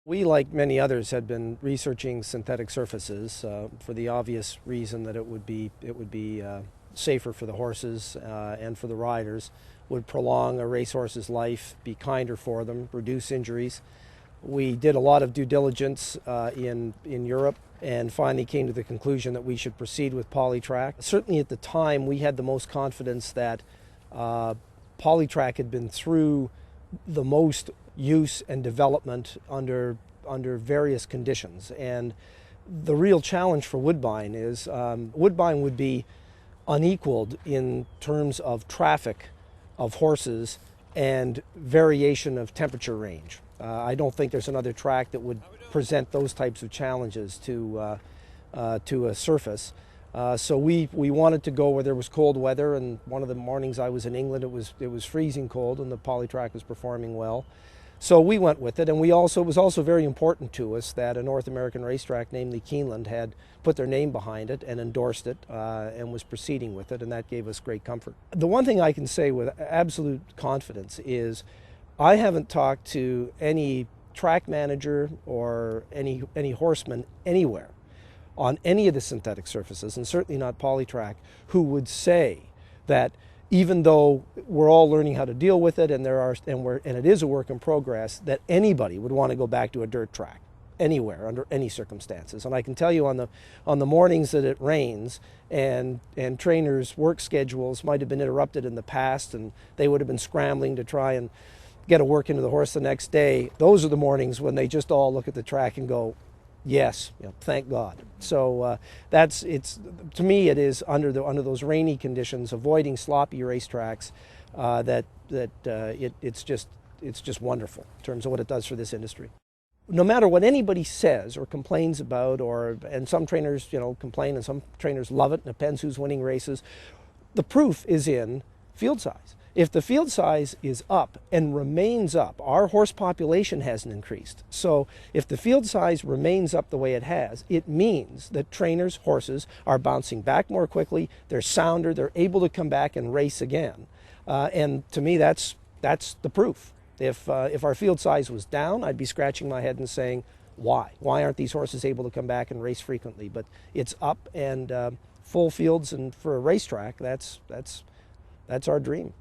We, like many others, had been researching synthetic surfaces for the obvious reason that it would be safer for the horses and for the riders, would prolong a racehorse's life, be kinder for them, reduce injuries. We did a lot of due diligence in Europe and finally came to the conclusion that we should proceed with Polytrack. Certainly at the time we had the most confidence that Polytrack had been through the most use and development under various conditions. And the real challenge for Woodbine is Woodbine would be unequaled in terms of traffic of horses and variation of temperature range. I don't think there's another track that would present those types of challenges to a surface. So we wanted to go where there was cold weather, and one of the mornings I was in England, it was freezing cold, and the Polytrack was performing well. So we went with it, and it was also very important to us that a North American racetrack, namely Keeneland, had put their name behind it and endorsed it and was proceeding with it, and that gave us great comfort. The one thing I can say with absolute confidence is I haven't talked to any track manager or any horseman anywhere on any of the synthetic surfaces, and certainly not Polytrack, who would say that even though we're all learning how to deal with it and it is a work in progress, that anybody would want to go back to a dirt track anywhere under any circumstances. And I can tell you on the mornings that it rains and trainers' work schedules might have been interrupted in the past and they would have been scrambling to try and get a work into the horse the next day, those are the mornings when they just all look at the track and go, yes, thank God. So to me it is under those rainy conditions, avoiding sloppy racetracks, it's just wonderful in terms of what it does for this industry. No matter what anybody says or complains about, and some trainers complain and some trainers love it, and it depends who's winning races, the proof is in field size. If the field size is up and remains up, our horse population hasn't increased. So if the field size remains up the way it has, it means that trainers' horses are bouncing back more quickly, they're sounder, they're able to come back and race again. And to me, that's the proof. If our field size was down, I'd be scratching my head and saying, why? Why aren't these horses able to come back and race frequently? But it's up, and full fields, and for a racetrack, that's our dream.